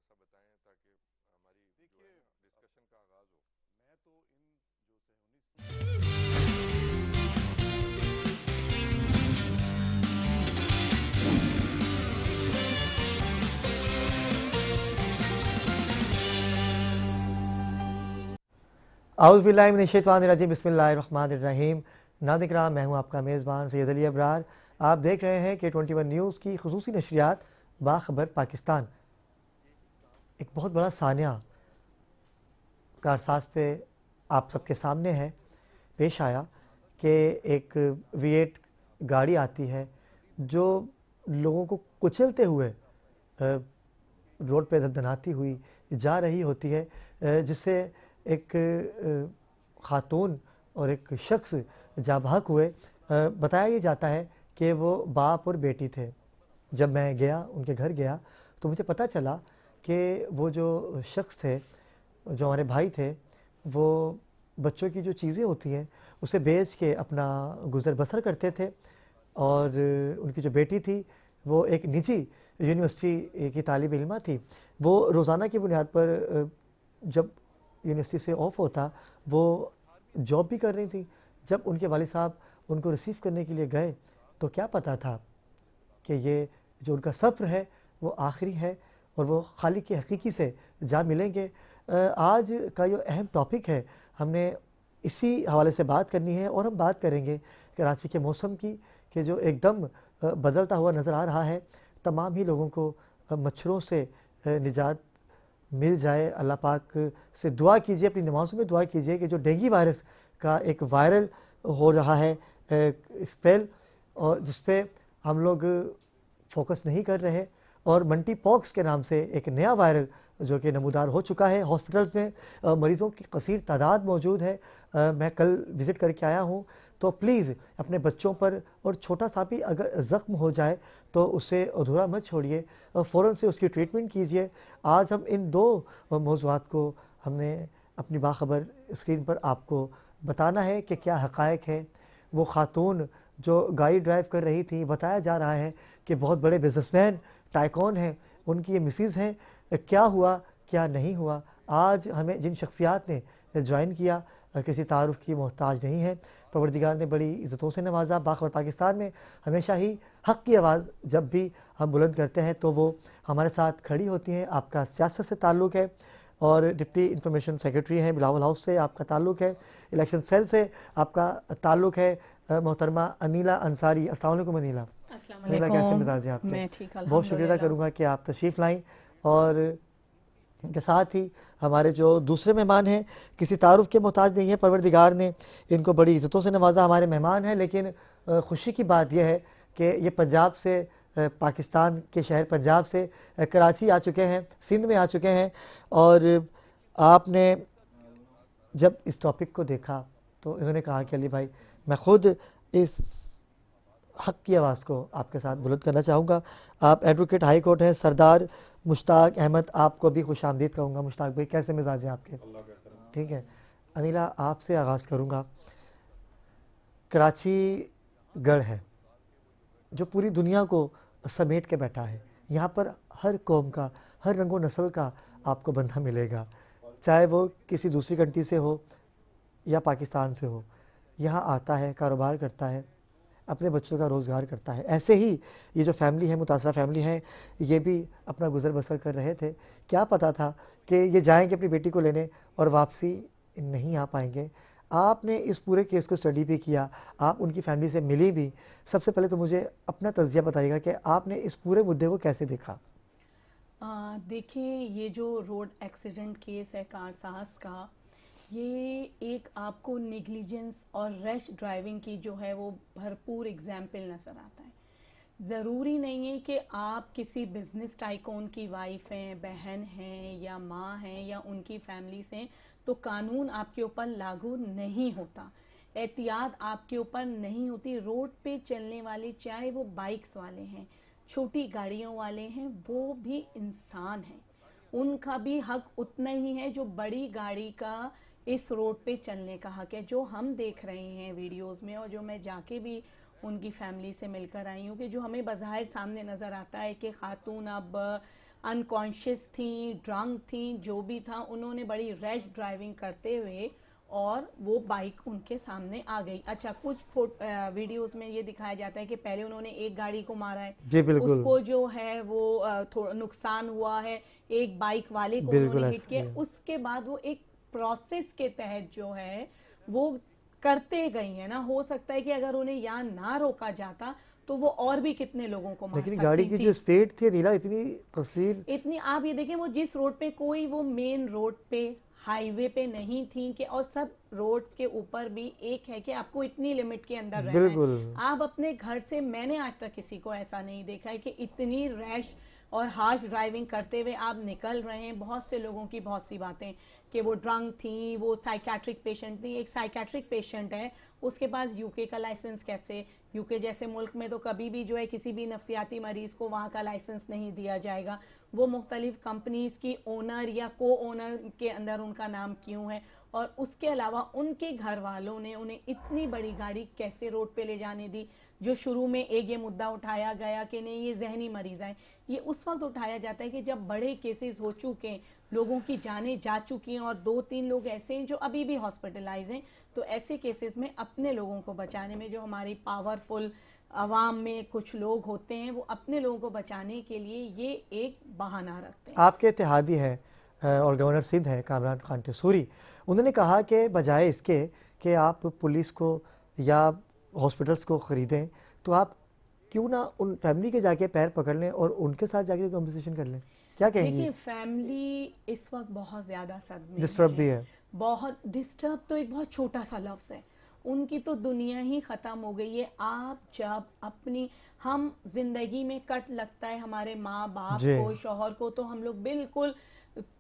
सा बताएं ताकि हमारी जो है देखिए, ना डिस्कशन का आगाज़ हो। मैं तो इन जो सहूलियत आउज़बिल्लाहिमिनश्शैतानिर्रजीम बिस्मिल्लाहिर्रहमानिर्रहीम। नाज़रीन, मैं हूँ आपका मेज़बान सैयद अली अबरार। आप देख रहे हैं कि 21 न्यूज़ की खुसूसी नशरियात बाखबर पाकिस्तान। एक बहुत बड़ा सानिया कारसाज पे आप सबके सामने है पेश आया कि एक V8 गाड़ी आती है जो लोगों को कुचलते हुए रोड पे दनाती हुई जा रही होती है, जिससे एक ख़ातून और एक शख्स जाँ बहक हुए। बताया ये जाता है कि वो बाप और बेटी थे। जब मैं गया, उनके घर गया, तो मुझे पता चला कि वो जो शख्स थे, जो हमारे भाई थे, वो बच्चों की जो चीज़ें होती हैं उसे बेच के अपना गुज़र बसर करते थे। और उनकी जो बेटी थी वो एक निजी यूनिवर्सिटी की तालिब इल्मा थी। वो रोज़ाना की बुनियाद पर जब यूनिवर्सिटी से ऑफ होता वो जॉब भी कर रही थी। जब उनके वालिद साहब उनको रिसीव करने के लिए गए तो क्या पता था कि ये जो उनका सफ़र है वो आखिरी है और वो खालिक के हकीकी से जा मिलेंगे। आज का जो अहम टॉपिक है, हमने इसी हवाले से बात करनी है और हम बात करेंगे कराची के मौसम की, कि जो एकदम बदलता हुआ नज़र आ रहा है। तमाम ही लोगों को मच्छरों से निजात मिल जाए। अल्लाह पाक से दुआ कीजिए, अपनी नमाज़ों में दुआ कीजिए कि जो डेंगू वायरस का एक वायरल हो रहा है स्पेल, और जिस पे हम लोग फोकस नहीं कर रहे, और मंटी पॉक्स के नाम से एक नया वायरल जो कि नमूदार हो चुका है। हॉस्पिटल्स में मरीज़ों की कसीर तादाद मौजूद है। मैं कल विज़िट करके आया हूँ। तो प्लीज़ अपने बच्चों पर, और छोटा सा भी अगर ज़ख्म हो जाए तो उसे अधूरा मत छोड़िए, फ़ौरन से उसकी ट्रीटमेंट कीजिए। आज हम इन दो मौज़ूआत को हमने अपनी बाखबर स्क्रीन पर आपको बताना है कि क्या हक़ाइक़ है। वो ख़ातून जो गाड़ी ड्राइव कर रही थी, बताया जा रहा है कि बहुत बड़े बिजनेसमैन टाइकॉन हैं, उनकी ये मिसेज़ हैं। क्या हुआ क्या नहीं हुआ, आज हमें जिन शख्सियात ने ज्वाइन किया किसी तारुफ़ की मोहताज नहीं है। परवरदिगार ने बड़ी इज़्ज़तों से नवाजा। बाखबर पाकिस्तान में हमेशा ही हक़ की आवाज़ जब भी हम बुलंद करते हैं तो वो हमारे साथ खड़ी होती हैं। आपका सियासत से ताल्लुक़ है और डिप्टी इंफॉर्मेशन सेक्रेटरी हैं बिलावल हाउस से आपका ताल्लुक़ है, इलेक्शन सेल से आपका ताल्लुक़ है। मोहतरमा अनीला अंसारी, अस्सलाम वालेकुम अनीला। अस्सलाम अनीला, कैसे वालेकुम। मिजाज हैं आपके? मैं ठीक बहुत शुक्रिया अदा अल्हम्दुलिल्लाह। करूँगा कि आप तशरीफ़ लाईं। और इनके साथ ही हमारे जो दूसरे मेहमान हैं किसी तारुफ़ के मोहताज नहीं है, परवरदिगार ने इनको बड़ी इज़्ज़तों से नवाजा। हमारे मेहमान हैं, लेकिन खुशी की बात यह है कि ये पंजाब से, पाकिस्तान के शहर पंजाब से कराची आ चुके हैं, सिंध में आ चुके हैं। और आपने जब इस टॉपिक को देखा तो इन्होंने कहा कि अली भाई, मैं ख़ुद इस हक़ की आवाज़ को आपके साथ बुलंद करना चाहूँगा। आप एडवोकेट हाई कोर्ट हैं सरदार मुश्ताक अहमद, आपको भी खुश आमदीद कहूँगा। मुश्ताक भाई, कैसे मिजाज हैं आपके? अल्लाह का करम। ठीक है। अनिला, आपसे आगाज़ करूँगा। कराची गढ़ है जो पूरी दुनिया को समेट के बैठा है। यहाँ पर हर कौम का, हर रंगो नस्ल का आपको बंदा मिलेगा, चाहे वो किसी दूसरी कंट्री से हो या पाकिस्तान से हो। यहाँ आता है, कारोबार करता है, अपने बच्चों का रोज़गार करता है। ऐसे ही ये जो फैमिली है, मुतासरा फैमिली है, ये भी अपना गुज़र बसर कर रहे थे। क्या पता था कि ये जाएंगे अपनी बेटी को लेने और वापसी नहीं आ पाएंगे। आपने इस पूरे केस को स्टडी भी किया, आप उनकी फैमिली से मिली भी। सबसे पहले तो मुझे अपना तज़किया बताइएगा कि आपने इस पूरे मुद्दे को कैसे देखा? देखिए, ये जो रोड एक्सीडेंट केस है कारसाज का, ये एक आपको नेग्लिजेंस और रैश ड्राइविंग की जो है वो भरपूर एग्जाम्पल नज़र आता है। ज़रूरी नहीं है कि आप किसी बिजनेस टाइकून की वाइफ हैं, बहन हैं या माँ हैं या उनकी फैमिली से, तो कानून आपके ऊपर लागू नहीं होता, एहतियात आपके ऊपर नहीं होती। रोड पे चलने वाले, चाहे वो बाइक्स वाले हैं, छोटी गाड़ियों वाले हैं, वो भी इंसान हैं। उनका भी हक उतना ही है जो बड़ी गाड़ी का इस रोड पे चलने का हक है। जो हम देख रहे हैं वीडियोस में, और जो मैं जाके भी उनकी फैमिली से मिलकर आई हूँ, कि जो हमें बज़ाहिर सामने नज़र आता है कि खातून अब अनकॉन्शियस थी, ड्रंक थी, जो भी था, उन्होंने बड़ी रैश ड्राइविंग करते हुए और वो बाइक उनके सामने आ गई। अच्छा, कुछ वीडियोस में ये दिखाया जाता है कि पहले उन्होंने एक गाड़ी को मारा है, जी बिल्कुल, उसको जो है वो थोड़ा नुकसान हुआ है, एक बाइक वाले को बिल्कुल उन्होंने हिट ऐसा किया। ही है। उसके बाद वो एक प्रोसेस के तहत जो है वो करते गई है ना। हो सकता है कि अगर उन्हें यहाँ ना रोका जाता तो वो और भी कितने लोगों को मार लेकिन गाड़ी सकती की थी। जो स्पीड थी नीला, इतनी कसीर, इतनी, आप ये देखें वो जिस रोड पे, कोई वो मेन रोड पे हाईवे पे नहीं थी कि, और सब रोड्स के ऊपर भी एक है कि आपको इतनी लिमिट के अंदर रहना बिल्कुल। है। आप अपने घर से, मैंने आज तक किसी को ऐसा नहीं देखा है कि इतनी रैश और हार्श ड्राइविंग करते हुए आप निकल रहे हैं। बहुत से लोगों की बहुत सी बातें कि वो ड्रंक थी, वो साइकेट्रिक पेशेंट थी। एक साइकेट्रिक पेशेंट है, उसके पास यूके का लाइसेंस कैसे? यूके जैसे मुल्क में तो कभी भी जो है किसी भी नफ्सियाती मरीज को वहाँ का लाइसेंस नहीं दिया जाएगा। वो मुख्तलिफ कंपनीज की ओनर या को ओनर के अंदर उनका नाम क्यों है? और उसके अलावा उनके घर वालों ने उन्हें इतनी बड़ी गाड़ी कैसे रोड पे ले जाने दी? जो शुरू में एक ये मुद्दा उठाया गया कि नहीं ये जहनी मरीज हैं, ये उस वक्त उठाया जाता है कि जब बड़े केसेस हो चुके हैं, लोगों की जानें जा चुकी हैं और 2-3 लोग ऐसे हैं जो अभी भी हॉस्पिटलाइज हैं। तो ऐसे केसेस में अपने लोगों को बचाने में, जो हमारी पावरफुल अवाम में कुछ लोग होते हैं, वो अपने लोगों को बचाने के लिए ये एक बहाना रखते हैं। आपके इत्तेहादी हैं और गवर्नर सिंध है कामरान खान टेसूरी, उन्होंने कहा कि बजाय इसके कि आप पुलिस को या हॉस्पिटल्स को ख़रीदें, तो आप क्यों ना उन फैमिली के जाके पैर पकड़ लें और उनके साथ जाके कन्वर्सेशन कर लें। क्या कहेंगी? देखिए, फैमिली इस वक्त बहुत ज़्यादा सदमे डिस्टर्ब में भी है। बहुत डिस्टर्ब तो एक बहुत छोटा सा लफ्ज़ है, उनकी तो दुनिया ही ख़त्म हो गई है। आप जब अपनी, हम जिंदगी में कट लगता है हमारे माँ बाप जी। को, शौहर को, तो हम लोग बिल्कुल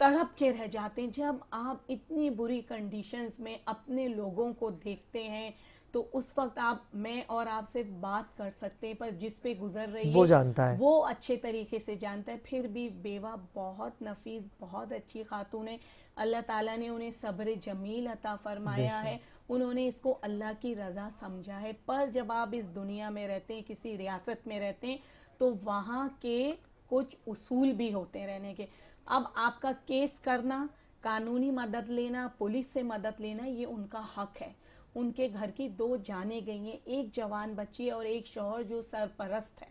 तड़प के रह जाते हैं। जब आप इतनी बुरी कंडीशंस में अपने लोगों को देखते हैं तो उस वक्त आप, मैं और आप सिर्फ बात कर सकते हैं, पर जिस पे गुजर रही वो है जानता है। वो अच्छे तरीके से जानता है। फिर भी बेवा बहुत नफीस, बहुत अच्छी खातून है। अल्लाह ताला ने उन्हें सब्र जमील अता फरमाया है, उन्होंने इसको अल्लाह की रज़ा समझा है। पर जब आप इस दुनिया में रहते हैं, किसी रियासत में रहते हैं, तो वहाँ के कुछ उसूल भी होते हैं रहने के। अब आपका केस करना, कानूनी मदद लेना, पुलिस से मदद लेना, ये उनका हक है। उनके घर की 2 जानें गई हैं, एक जवान बच्ची और एक शौहर जो सरपरस्त है,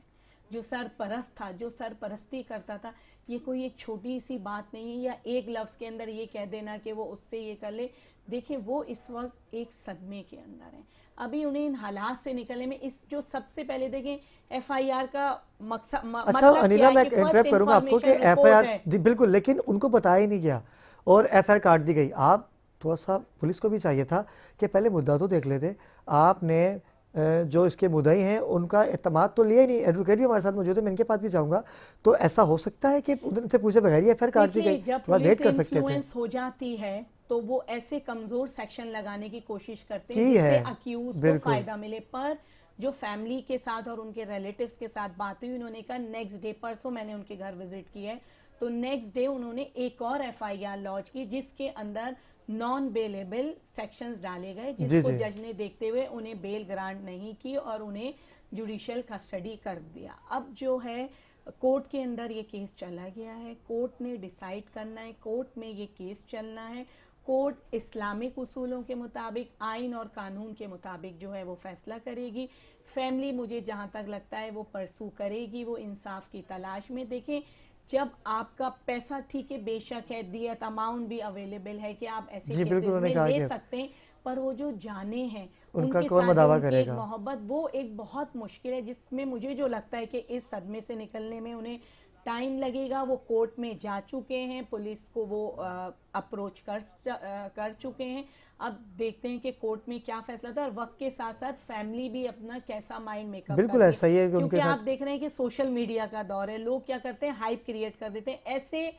जो सरपरस्त था, जो सरपरस्ती करता था। ये कोई एक छोटी सी बात नहीं है, या एक लफ्ज़ के अंदर ये कह देना कि वो उससे ये कर ले। देखिए, वो इस वक्त एक सदमे के अंदर हैं। अभी उन्हें इन हालात से निकलने में, इस जो सबसे पहले देखें FIR का मकसद, अच्छा मतलब अनिला, क्या मैं है कि इंटरप्ट फर्स्ट करूंगा आपको कि इन्फॉर्मेशन रिपोर्ट FIR, है। जी बिल्कुल, लेकिन उनको बताया ही नहीं गया और FIR काट दी गई। आप थोड़ा सा, पुलिस को भी चाहिए था कि पहले मुद्दा तो देख लेते। आपने जो इसके मुद्दई हैं उनका एतमाद तो लिया ही नहीं। एडवोकेट भी हमारे साथ मौजूद है, मैं इनके पास भी जाऊंगा। तो ऐसा हो सकता है कि उनसे पूछे बगैर ही FIR काट दी देखिए, गई? जब थोड़ा वेट पुलिस कर सकते थे। इन्फ्लुएंस हो जाती है तो वो ऐसे कमजोर सेक्शन लगाने की कोशिश करते हैं की जिससे है, अक्यूज को बिल्कुल। फायदा मिले। पर जो फैमिली के साथ और उनके रिलेटिव्स के साथ बात हुई, उन्होंने कहा नेक्स्ट डे, परसों मैंने उनके घर विजिट किया है, तो नेक्स्ट डे उन्होंने एक और FIR लॉन्च की जिसके अंदर नॉन बेलेबल सेक्शंस डाले गए, जिसको जी। जज ने देखते हुए उन्हें बेल ग्रांट नहीं की और उन्हें जुडिशियल कस्टडी कर दिया। अब जो है कोर्ट के अंदर ये केस चला गया है, कोर्ट ने डिसाइड करना है, कोर्ट में ये केस चलना है। कोर्ट इस्लामिक उसूलों के मुताबिक, आइन और कानून के मुताबिक जो है वो फैसला करेगी। फैमिली, मुझे जहाँ तक लगता है, वो परसू करेगी, वो इंसाफ की तलाश में। देखें, जब आपका पैसा, ठीक है, बेशक है, दियत अमाउंट भी अवेलेबल है कि आप ऐसे जी बिल्कुल, केसेस उन्होंने में कहा ले कि सकते हैं, पर वो जो जाने हैं उनका उनके कौन साथ जो मदावा उनकी एक करेगा? मोहब्बत, वो एक बहुत मुश्किल है, जिसमें मुझे जो लगता है कि इस सदमे से निकलने में उन्हें टाइम लगेगा। वो कोर्ट में जा चुके हैं, पुलिस को वो अप्रोच कर चुके हैं। अब देखते हैं कि कोर्ट में क्या फैसला था, और वक्त के साथ साथ फैमिली भी अपना कैसा माइंड मेकअप बिल्कुल करती ऐसा ही है कि क्योंकि उनके आप साथ देख रहे हैं कि सोशल मीडिया का दौर है, लोग क्या करते हैं, हाइप क्रिएट कर देते हैं। ऐसे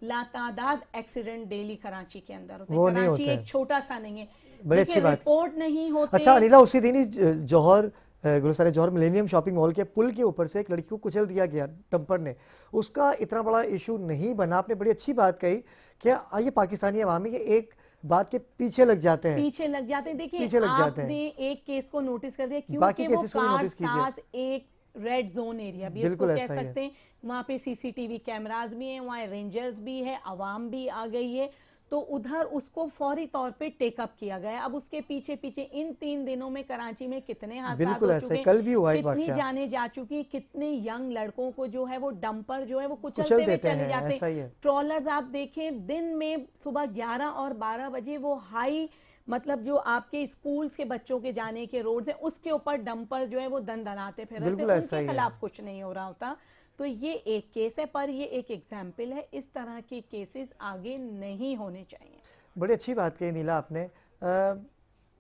लातादाद एक्सीडेंट डेली कराची के अंदर होते हैं। वो नहीं कराची होते एक हैं। छोटा सा नहीं है, बड़ी देखिए, अच्छी बात। रिपोर्ट नहीं होते। अच्छा अनिला, उसी दिन ही जौहर, गुरुसारे जौहर मिलेनियम शॉपिंग मॉल के पुल के ऊपर से एक लड़की को कुचल दिया गया डंपर ने, उसका इतना बड़ा इशू नहीं बना। आपने बड़ी अच्छी बात कही कि ये पाकिस्तानी अवामी के एक बात के पीछे लग जाते हैं, पीछे लग जाते हैं। देखिए, पीछे लग जाते हैं। आपने एक केस को नोटिस कर दिया बाकी क्योंकि वो केसेस को भी कार नोटिस कीजिए। साज एक रेड जोन एरिया भी इसको बिल्कुल कह ऐसा ही है। सकते हैं। वहाँ पे सीसीटीवी कैमरास भी हैं, वहाँ रेंजर्स भी है, आवाम भी आ गई है, तो उधर उसको फौरी तौर पे टेकअप किया गया। अब उसके पीछे पीछे इन 3 दिनों में कराची में कितने हादसा बिल्कुल हो ऐसा चुके है, हैं, कल भी हुआ एक कितनी वाकया। जाने जा चुकी, कितने यंग लड़कों को जो है वो डंपर जो है वो कुचल कुचलते हुए देते चले हैं, जाते ऐसा ही हैं। है। ट्रॉलर्स आप देखें, दिन में सुबह 11 और 12 बजे वो हाई मतलब जो आपके स्कूल्स के बच्चों के जाने के रोड्स हैं उसके ऊपर डंपर जो है वो दनाते फिर रहे थे, बिल्कुल ऐसा उनके ही है। खिलाफ कुछ नहीं हो रहा होता। तो ये एक केस है, पर ये एक एग्जाम्पल है, इस तरह के केसेस आगे नहीं होने चाहिए। बड़ी अच्छी बात कही नीला आपने।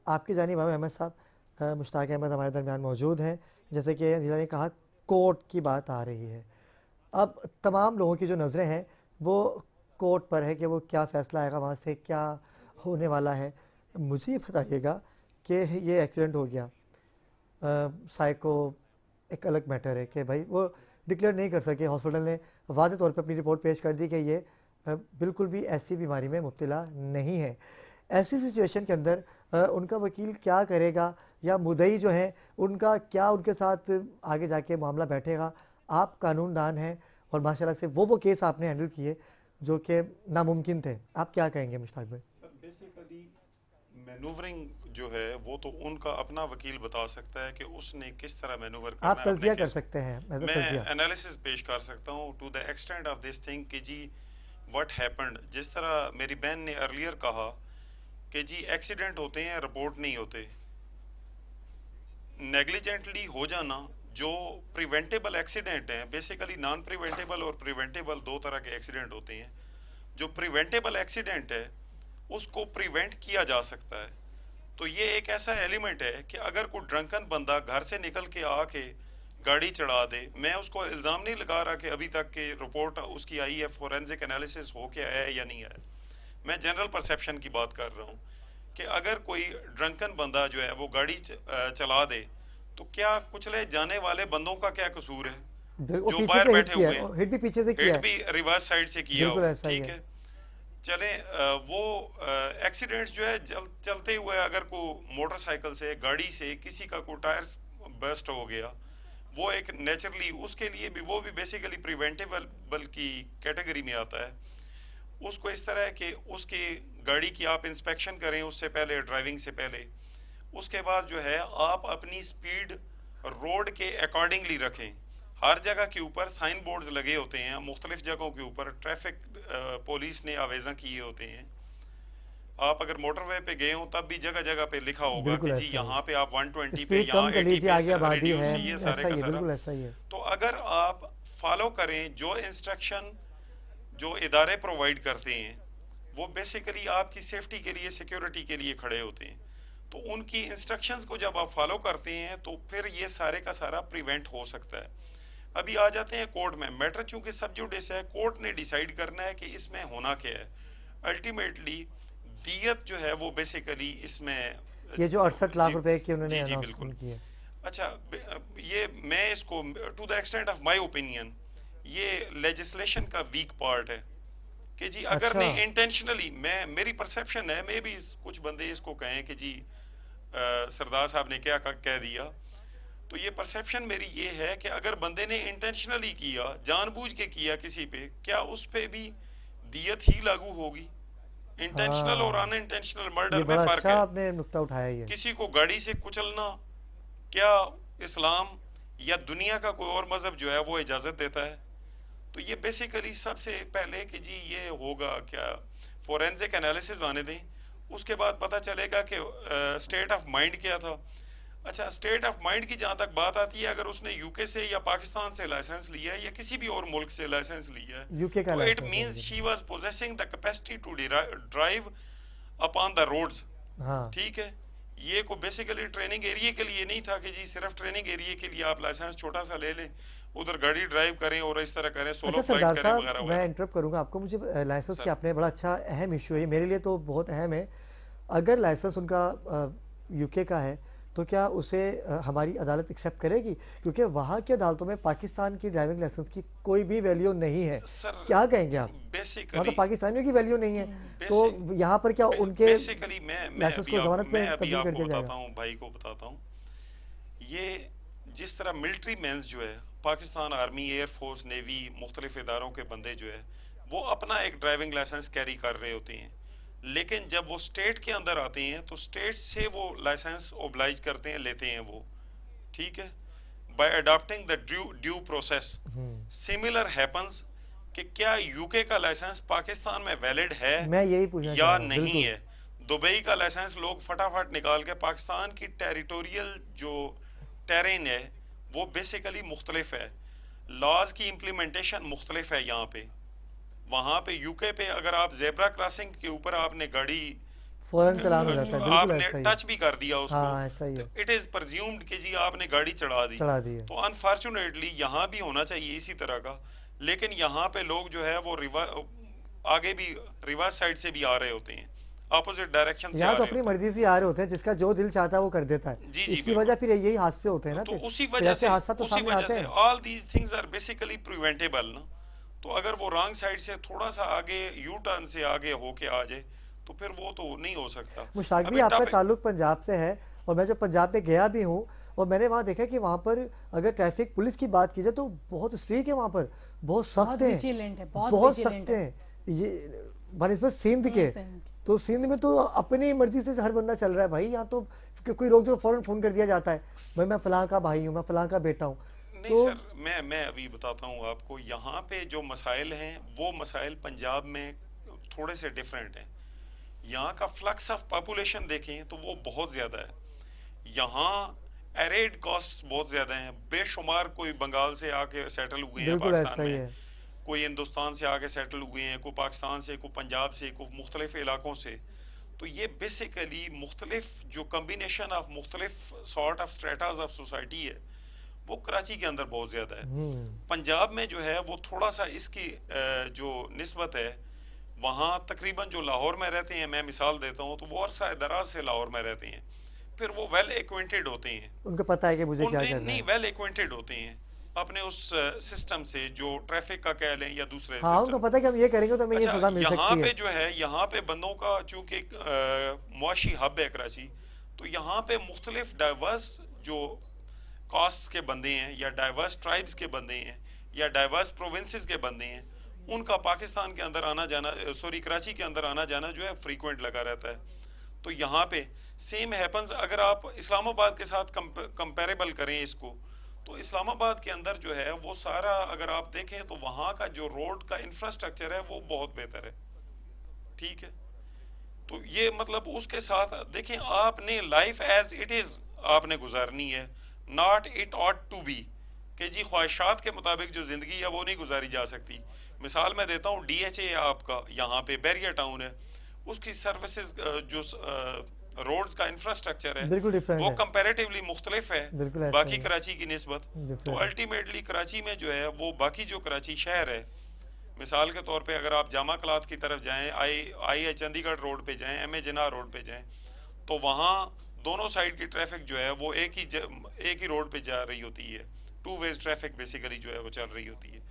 आपकी जानिब अहमद साहब, मुश्ताक अहमद हमारे दरमियान मौजूद हैं। जैसे कि नीला ने कहा, कोर्ट की बात आ रही है। अब तमाम लोगों की जो नज़रें हैं वो कोर्ट पर है कि वो क्या फ़ैसला आएगा, वहाँ से क्या होने वाला है। मुझे ये बताइएगा कि ये एक्सीडेंट हो गया, साइको एक अलग मैटर है कि भाई वो डिक्लेयर नहीं कर सके, हॉस्पिटल ने वाज़ेह तौर पे अपनी रिपोर्ट पेश कर दी कि ये बिल्कुल भी ऐसी बीमारी में मुब्तला नहीं है। ऐसी सिचुएशन के अंदर उनका वकील क्या करेगा, या मुद्दई जो है उनका क्या उनके साथ आगे जाके मामला बैठेगा। आप कानूनदान हैं और माशाल्लाह से वो केस आपने हैंडल किए जो कि नामुमकिन थे। आप क्या कहेंगे मुश्ताक भाई? सर बेसिकली मैनूवरिंग जो है वो तो उनका अपना वकील बता सकता है कि उसने किस तरह मैनूवर करना आप है अपने तज्जिया कर केस को। सकते हैं, एज अ मैं तज्जिया। एनालिसिस पेश कर सकता हूँ to the extent of this thing कि जी व्हाट हैपेंड। जिस तरह मेरी बहन ने अर्लियर कहा कि जी एक्सीडेंट होते हैं, रिपोर्ट नहीं होते। नेग्लिजेंटली हो जाना जो प्रिवेंटेबल एक्सीडेंट हैं, बेसिकली नॉन प्रिवेंटेबल और प्रिवेंटेबल दो तरह के एक्सीडेंट होते हैं। जो प्रिवेंटेबल एक्सीडेंट है उसको प्रिवेंट किया जा सकता है। तो ये एक ऐसा एलिमेंट है कि अगर कोई ड्रंकन बंदा घर से निकल के आके गाड़ी चढ़ा दे, मैं उसको इल्ज़ाम नहीं लगा रहा कि अभी तक की रिपोर्ट उसकी आई है, फोरेंसिक एनालिसिस हो के आया है या नहीं आया। मैं जनरल परसेप्शन की बात कर रहा हूँ कि अगर कोई ड्रंकन बंदा जो है वो गाड़ी चला दे तो क्या कुचले जाने वाले बंदों का क्या कसूर है जो बाहर बैठे हुए हैं? हिट भी पीछे से किया हिट भी रिवर्स साइड से किया हो, बिल्कुल ऐसा ही ठीक है। है। चले वो एक्सीडेंट्स जो है चलते हुए अगर को मोटरसाइकिल से, गाड़ी से किसी का को टायर बस्ट हो गया, वो एक नेचुरली उसके लिए भी वो भी बेसिकली प्रिवेंटेबल की कैटेगरी में आता है। उसको इस तरह है कि उसकी गाड़ी की आप इंस्पेक्शन करें उससे पहले, ड्राइविंग से पहले। उसके बाद जो है आप अपनी स्पीड रोड के अकॉर्डिंगली रखें। हर जगह के ऊपर साइन बोर्ड्स लगे होते हैं, मुख्तलिफ जगहों के ऊपर ट्रैफिक पुलिस ने आवेज़ा किए होते हैं। आप अगर मोटरवे पे गए हो तब भी जगह जगह पे लिखा होगा बिल्कुल कि ऐसा जी ही यहाँ पे आप 120 पे, स्पीड यहाँ कम कर 80 लीजिए, पे आगे आबादी रिड्यूस, है, ये ऐसा सारे ही का है, सारा। बिल्कुल ऐसा ही है। तो अगर आप फॉलो करें जो इंस्ट्रक्शन जो इदारे प्रोवाइड करते हैं, वो बेसिकली आपकी सेफ्टी के लिए, सिक्योरिटी के लिए खड़े होते हैं। तो उनकी इंस्ट्रक्शंस को जब आप फॉलो करते हैं तो फिर ये सारे का सारा प्रिवेंट हो सकता है। अभी आ जाते हैं कोर्ट में। मैटर चूंकि सब जुडिस है, कोर्ट ने डिसाइड करना है कि इसमें होना क्या है। अल्टीमेटली दियत जो है वो बेसिकली इसमें ये जो 68 लाख जी, रुपए की उन्होंने जी, जी, अनाउंसमेंट की है। अच्छा, ये मैं इसको to the extent of my opinion ये लेजिस्लेशन का वीक पार्ट है कि जी अगर अच्छा। ने इंटेंशनली, मेरी परसेप्शन है, मे भी कुछ बंदे इसको कहें कि जी सरदार साहब ने क्या कह दिया, तो ये परसेप्शन मेरी ये है कि अगर बंदे ने इंटेंशनली किया, जानबूझ के किया किसी पे, क्या उस पे भी दियत ही लागू होगी? इंटेंशनल और हाँ। अनइंटेंशनल ये मर्डर में बड़ा फर्क अच्छा है। आपने नुक्ता उठाया ये। किसी को गाड़ी से कुचलना क्या इस्लाम या दुनिया का कोई और मजहब जो है वो इजाजत देता है? तो ये बेसिकली सबसे पहले कि जी ये होगा क्या, फोरेंसिक एनालिसिस आने दें, उसके बाद पता चलेगा कि स्टेट ऑफ माइंड क्या था। अच्छा, स्टेट ऑफ माइंड की जहाँ तक बात आती है, अगर उसने यूके से या पाकिस्तान से लाइसेंस लिया है या किसी भी और मुल्क से लाइसेंस लिया है, यूके का तो इट लाइसेंस है मींस ये। She was possessing the capacity to drive upon the roads. हाँ, ठीक है, ये को बेसिकली ट्रेनिंग एरिया के लिए नहीं था कि जी सिर्फ ट्रेनिंग एरिया के लिए आप लाइसेंस छोटा सा ले लें, उधर गाड़ी ड्राइव करें और इस तरह करें, सोलो अच्छा फ्लाइट सरदार करें साहब, वगैरह मैं वगैरह। इंटरप्ट करूंगा आपको। मुझे लाइसेंस सर। के आपने बड़ा अच्छा अहम इशू है, मेरे लिए तो बहुत अहम है। अगर लाइसेंस उनका यूके का है तो क्या उसे हमारी अदालत एक्सेप्ट करेगी? क्योंकि वहाँ की अदालतों में पाकिस्तान की ड्राइविंग लाइसेंस की कोई भी वैल्यू नहीं है। सर, क्या कहेंगे आप? वहाँ तो बेसिकली पाकिस्तानियों की वैल्यू नहीं है, तो यहाँ पर क्या उनके बेसिकली मैं लाइसेंस को जमानत में अभी तब्दील कर आपको दिया बताता जाएगा? हूँ, भाई को बताता हूँ। ये जिस तरह मिलिट्री मेंस जो है, पाकिस्तान आर्मी, एयरफोर्स, नेवी, मुख्तलिफ इदारों के बंदे जो है वो अपना एक ड्राइविंग लाइसेंस कैरी कर रहे होते हैं, लेकिन जब वो स्टेट के अंदर आते हैं तो स्टेट से वो लाइसेंस ओब्लाइज करते हैं, लेते हैं वो, ठीक है, bye adopting the due process. Similar happens कि क्या यूके का लाइसेंस पाकिस्तान में वैलिड है मैं यही पूछना या चाह रहा हूं, नहीं बिल्कुल। है। दुबई का लाइसेंस लोग फटाफट निकाल के, पाकिस्तान की टेरिटोरियल जो टेरेन है वो बेसिकली मुख्तलिफ है, लॉज की इम्प्लीमेंटेशन मुख्तलिफ है यहाँ पे। वहाँ पे यूके पे अगर आप जेब्रा क्रॉसिंग के ऊपर आपने गाड़ी फौरन चलान हो जाता है, बिल्कुल आपने ऐसा ही है। टच भी कर दिया उसको, हाँ, ऐसा ही है। तो इट इज प्रज्यूम्ड कि जी आपने गाड़ी चढ़ा दी। तो अनफॉर्चुनेटली यहाँ भी होना चाहिए इसी तरह का, लेकिन यहाँ पे लोग जो है वो आगे भी रिवर्स साइड से भी आ रहे होते हैं, ऑपोजिट डायरेक्शन से आ यहाँ तो रहे अपनी होते हैं। मर्जी से आ रहे होते हैं, जिसका जो दिल चाहता है वो कर देता है। जी, जी, इसकी बिल्कुल। वजह फिर यही हादसे होते हैं ना, तो फिर उसी फिर वजह ऐसे से हादसा तो सामने आते हैं। All these things are basically preventable ना। तो अगर वो रॉन्ग साइड से थोड़ा सा आगे यू टर्न से आगे होके आ जाए तो फिर वो तो नहीं हो सकता। मुश्ताक अभी भी आपका टॉपिक- ताल्लुक पंजाब से है, और मैं जब पंजाब में गया भी हूँ और मैंने वहाँ देखा कि वहाँ पर अगर ट्रैफिक पुलिस की बात की जाए तो बहुत स्ट्रिक्ट है वहाँ पर, बहुत सख्त बहुत है, vigilant है, बहुत बहुत vigilant सख्त है। है। ये बनस्बत सिंध के, सिंध। तो सिंध में तो अपनी मर्जी से हर बंदा चल रहा है भाई। यहाँ तो कोई रोक दो फौरन फोन कर दिया जाता है, भाई मैं फलां का भाई हूँ, मैं फलां का बेटा हूँ। नहीं तो सर, मैं अभी बताता हूँ आपको, यहाँ पे जो मसाइल हैं वो मसाइल पंजाब में थोड़े से डिफरेंट हैं। यहाँ का फ्लक्स ऑफ पॉपुलेशन देखें तो वो बहुत ज़्यादा है। यहाँ एरिड कॉस्ट्स बहुत ज़्यादा हैं, बेशुमार कोई बंगाल से आके सेटल हुए हैं बिल्कुल ऐसा पाकिस्तान ही में, है। कोई हिंदुस्तान से आके सेटल हुए हैं, कोई पाकिस्तान से, कोई पंजाब से, कोई मुख्तलिफ इलाकों से। तो ये बेसिकली मुख्तलिफ जो कम्बिनेशन ऑफ मुख्तलिफ सॉर्ट ऑफ स्ट्रेटाज ऑफ सोसाइटी है वो कराची के अंदर बहुत ज़्यादा है। पंजाब में जो है वो थोड़ा सा इसकी जो निस्बत है, वहाँ तकरीबन जो लाहौर में रहते हैं, मैं मिसाल देता हूँ, तो वो अरसा दराज से लाहौर में रहते हैं, फिर वो वेल एक्वेंटेड होते हैं, उनको पता है कि मुझे क्या करना नहीं है। वेल एक्वेंटेड होते हैं अपने उस सिस्टम से, जो ट्रैफिक का कह लें या दूसरे हाँ, उनको सिस्टम। पता है कि हम ये करेंगे तो हमें ये सजा मिल यहाँ सकती पे है। जो है, यहाँ पे बंदों का चूंकि मुआशी हब है कराची, तो यहाँ पे मुख्तलिफ डाइवर्स जो कास्ट के बंदे हैं या डाइवर्स ट्राइब्स के बंदे हैं या डाइवर्स प्रोविंसेस के बंदे हैं, उनका पाकिस्तान के अंदर आना जाना, कराची के अंदर आना जाना जो है फ्रीक्वेंट लगा रहता है। तो यहाँ पे सेम हैपन्स, अगर आप इस्लामाबाद के साथ कंपेरेबल करें इसको, तो इस्लामाबाद के अंदर जो है वो सारा अगर आप देखें तो वहाँ का जो रोड का इंफ्रास्ट्रक्चर है वो बहुत बेहतर है, ठीक है। तो ये मतलब उसके साथ देखें, आपने लाइफ एज इट इज आपने गुजारनी है, not it ought to be, कि जी ख्वाहिशात के मुताबिक जो जिंदगी है वो नहीं गुजारी जा सकती। मिसाल मैं देता हूँ, DHA आपका यहाँ पे बैरियर टाउन है, उसकी सर्विसेज जो रोड्स का इंफ्रास्ट्रक्चर है बिल्कुल different वो है। कंपैरेटिवली मुख्तलिफ बिल्कुल है ऐसा बाकी ही है। कराची की निस्बत। Different तो है। अल्टीमेटली कराची में जो है वो बाकी जो कराची शहर है, मिसाल के तौर पे अगर आप जामा कलात की तरफ जाएं, आई चंडीगढ़ रोड पे जाएं, MA जिन्ना रोड पे जाएं, तो वहाँ दोनों साइड की ट्रैफिक जो है वो एक ही रोड पे जा रही होती है, टू वेज ट्रैफिक बेसिकली जो है वो चल रही होती है।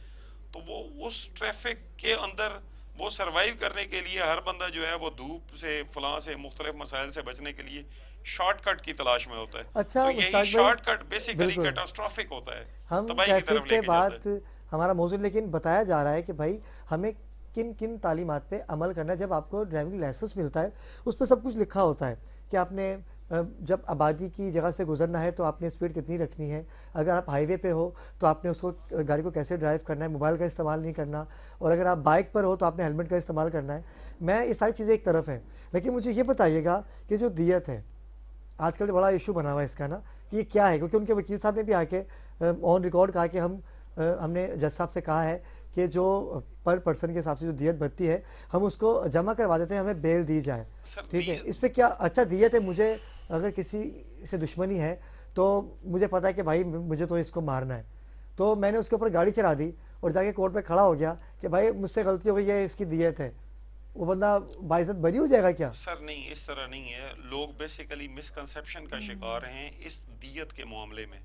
तो वो उस ट्रैफिक के अंदर वो सरवाइव करने के लिए हर बंदा जो है वो धूप से, फलां से, मुख्तलिफ मसाइल से बचने के लिए शॉर्टकट की तलाश में होता है। अच्छा, तो मुश्ताक यही भाई, शॉर्टकट बेसिकली बिल्कुल। कैटास्ट्रोफिक होता है, हम तबाही की ट्रैफिक तरफ के लेके जाता है। बाद हमारा मौजूद, लेकिन बताया जा रहा है कि भाई हमें किन किन तालीमात पे अमल करना है। जब आपको ड्राइविंग लाइसेंस मिलता है उस पर सब कुछ लिखा होता है कि आपने जब आबादी की जगह से गुजरना है तो आपने स्पीड कितनी रखनी है, अगर आप हाईवे पे हो तो आपने उसको गाड़ी को कैसे ड्राइव करना है, मोबाइल का इस्तेमाल नहीं करना, और अगर आप बाइक पर हो तो आपने हेलमेट का इस्तेमाल करना है। मैं ये सारी चीज़ें एक तरफ हैं, लेकिन मुझे ये बताइएगा कि जो दियत है, आजकल बड़ा इशू बना हुआ है इसका ना, कि ये क्या है, क्योंकि उनके वकील साहब ने भी आके ऑन रिकॉर्ड कहा कि हमने जज साहब से कहा है कि जो पर पर्सन के हिसाब से जो दियत बनती है हम उसको जमा करवा देते हैं, हमें बेल दी जाए, सर, ठीक है। दियत- इस पर क्या, अच्छा दियत है, मुझे अगर किसी से दुश्मनी है तो मुझे पता है कि भाई मुझे तो इसको मारना है, तो मैंने उसके ऊपर गाड़ी चढ़ा दी और जाके कोर्ट पे खड़ा हो गया कि भाई मुझसे गलती हो गई है, इसकी दियत है, वो बंदा बाइज्जत बरी हो जाएगा क्या? सर नहीं, इस तरह नहीं है। लोग बेसिकली मिसकंसेप्शन का शिकार हैं इस दियत के मामले में।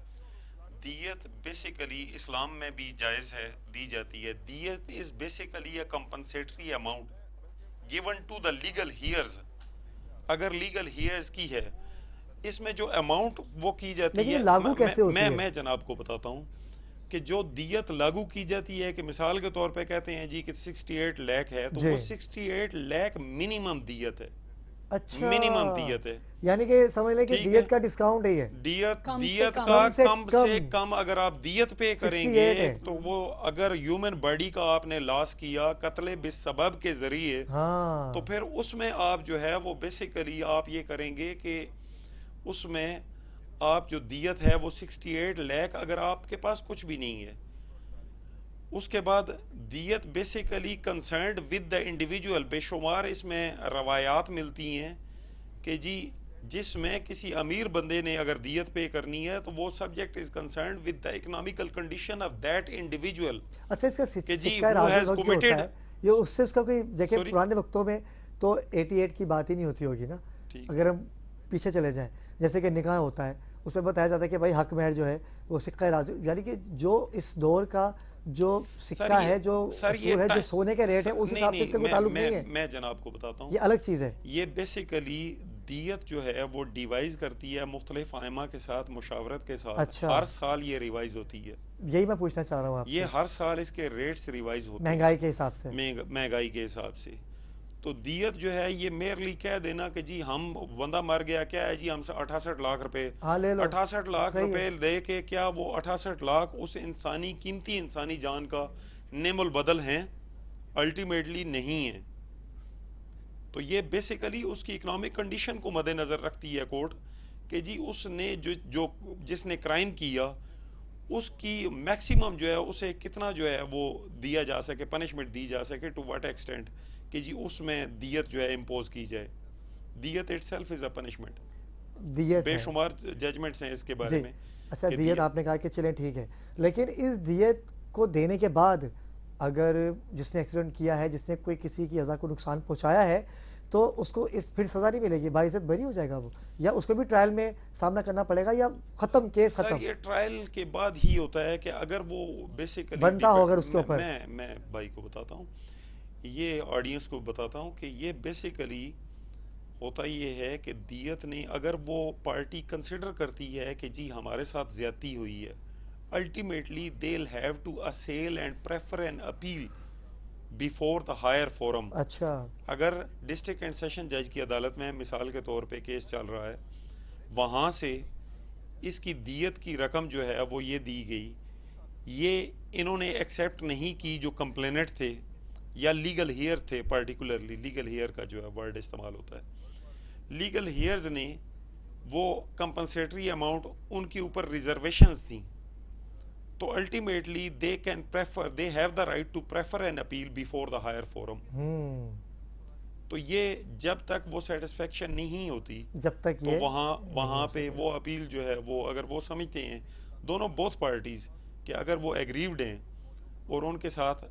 दियत बेसिकली इस्लाम में भी जायज़ है, दी जाती है। दियत is basically a compensatory amount given to the legal heirs. अगर लीगल हियर्स की है इसमें जो अमाउंट वो की जाती लेकिन है, ये लागू कैसे होती है? मैं जनाब को बताता हूँ कि जो दियत लागू की जाती है, कि मिसाल के तौर पे कहते हैं जी कि 68 लाख है, तो जी। वो 68 लाख मिनिमम दियत है, अच्छा, मिनिमम दियत है। यानी कि समझ लें कि ठीक दियत है। का डिस्काउंट है ये। दियत कम से दियत कम। का कम से कम से कम। कम अगर आप दियत पे 68 करेंगे है। तो वो अगर ह्यूमन बॉडी का आपने लॉस किया कत्ले बिस्सबब के जरिए, हाँ, तो फिर उसमें आप जो है वो बेसिकली आप ये करेंगे कि उसमें आप जो दियत है वो 68 लाख, अगर आपके पास कुछ भी नहीं है, उसके बाद दियत basically concerned with the individual. बेशुमार इसमें रवायात मिलती हैं कि जी जिसमें किसी अमीर बंदे ने अगर दियत पे करनी है तो वो subject is concerned with the economical condition of that individual. अच्छा, इसका कि जी सिक्का who राज़ has वक्त जो होता committed- है, ये उससे उसका कोई देखिए Sorry? पुराने वक्तों में तो 88 की बात ही नहीं होती होगी ना। ठीक। अगर हम पीछे चले जाएं, जैसे कि निकाह होता है, उसमें बताया जाता है कि भाई हक महर जो है वो सिक्का राज़, यानी कि जो इस दौर का जो सिक्का है, जो असूल है, जो सोने के रेट है, उस हिसाब से इसका कोई ताल्लुक नहीं है। मैं जनाब को बताता हूँ, ये अलग चीज़ है। ये बेसिकली दियत जो है वो डिवाइज करती है मुख्तलिफ आइमा के साथ मुशावरत के साथ। अच्छा। हर साल ये रिवाइज होती है, यही मैं पूछना चाह रहा हूँ ये आपसे, हर साल इसके रेट्स रिवाइज होते हैं महंगाई के हिसाब से। महंगाई के हिसाब से। तो दियत जो है ये मेरली कह देना कि जी हम बंदा मर गया, क्या है जी हमसे 68 लाख रुपए, हाँ, ले लो। 68 लाख सही रुपए है। दे के क्या वो 68 लाख उस इंसानी कीमती इंसानी जान का नेमुल बदल हैं? अल्टीमेटली नहीं है। तो ये बेसिकली उसकी इकोनॉमिक कंडीशन को मद्देनजर रखती है कोर्ट कि जी उसने जो जिसने क्राइम किया उसकी मैक्सिमम जो है उसे कितना जो है वो दिया जा सके, पनिशमेंट दी जा सके, टू व्हाट एक्सटेंट कि जी उसमें दियत जो है इम्पोज की जाए। दियत इटसेल्फ इज अ पनिशमेंट। दियत है। बेशुमार जजमेंट्स हैं इसके जी, बारे में। अच्छा, कि दियत आपने कहा कि चलें ठीक है, लेकिन इस दियत को देने के बाद अगर जिसने एक्सीडेंट किया है, जिसने कोई किसी की अज़ा को नुकसान पहुंचाया है, तो उसको इस फिर सज़ा नहीं मिलेगी, बाइज़्ज़त बरी हो जाएगा वो, या उसको भी ट्रायल में सामना करना पड़ेगा, या ख़त्म केस सर ख़त्म? ये ट्रायल के बाद ही होता है कि अगर वो बेसिकली बनता हो अगर उसके ऊपर। मैं भाई को बताता हूँ, ये ऑडियंस को बताता हूँ कि ये बेसिकली होता ये है कि दियत ने अगर वो पार्टी कंसिडर करती है कि जी हमारे साथ ज्यादती हुई है, ultimately they will have to assail and prefer an appeal before the higher forum. अच्छा, अगर डिस्ट्रिक्ट एंड सेशन जज की अदालत में मिसाल के तौर पे केस चल रहा है, वहाँ से इसकी दियत की रकम जो है वो ये दी गई, ये इन्होंने एक्सेप्ट नहीं की जो कंप्लेनेंट थे या लीगल हेयर थे, पर्टिकुलरली लीगल हेयर का जो है वर्ड इस्तेमाल होता है, लीगल हेयर्स ने वो कंपनसेटरी अमाउंट उनके ऊपर रिजर्वेशंस थी, तो ultimately they can prefer, they have the right to prefer an appeal before the higher forum. तो ये जब तक वो सेटिस्फेक्शन नहीं होती, जब तक तो ये वहाँ पे वो अपील जो है वो अगर वो समझते हैं दोनों बोथ पार्टीज कि अगर वो एग्रीव्ड हैं और उनके साथ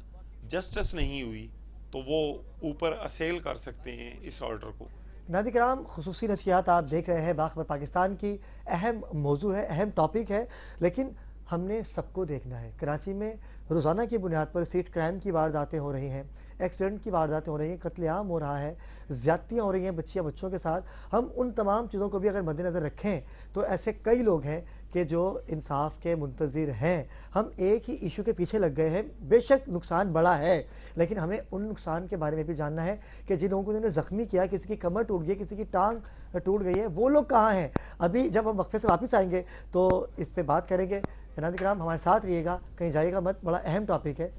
जस्टिस नहीं हुई, तो वो ऊपर असेल कर सकते हैं इस ऑर्डर को। नाज़रीन किराम, खुसूसी नशियात आप देख रहे हैं, बाखबर पाकिस्तान की अहम मौजू है, अहम टॉपिक है, लेकिन हमने सबको देखना है। कराची में रोज़ाना की बुनियाद पर स्ट्रीट क्राइम की वारदातें हो रही हैं, एक्सीडेंट की वारदातें हो रही हैं, कत्लेआम हो रहा है, ज़्यादतियाँ हो रही हैं बच्चों के साथ। हम उन तमाम चीज़ों को भी अगर मद्देनज़र रखें तो ऐसे कई लोग हैं कि जो इंसाफ के मुंतज़िर हैं। हम एक ही इशू के पीछे लग गए हैं, बेशक नुकसान बड़ा है, लेकिन हमें उन नुकसान के बारे में भी जानना है कि जिन लोगों को इन्होंने ज़ख्मी किया, किसी की कमर टूट गई, किसी की टांग टूट गई है, वो लोग कहाँ हैं? अभी जब हम वक्फे से वापस आएंगे तो इस पर बात करेंगे। नाज़रीन किराम, हमारे साथ रहिएगा, कहीं जाइएगा मत, बड़ा अहम टॉपिक है।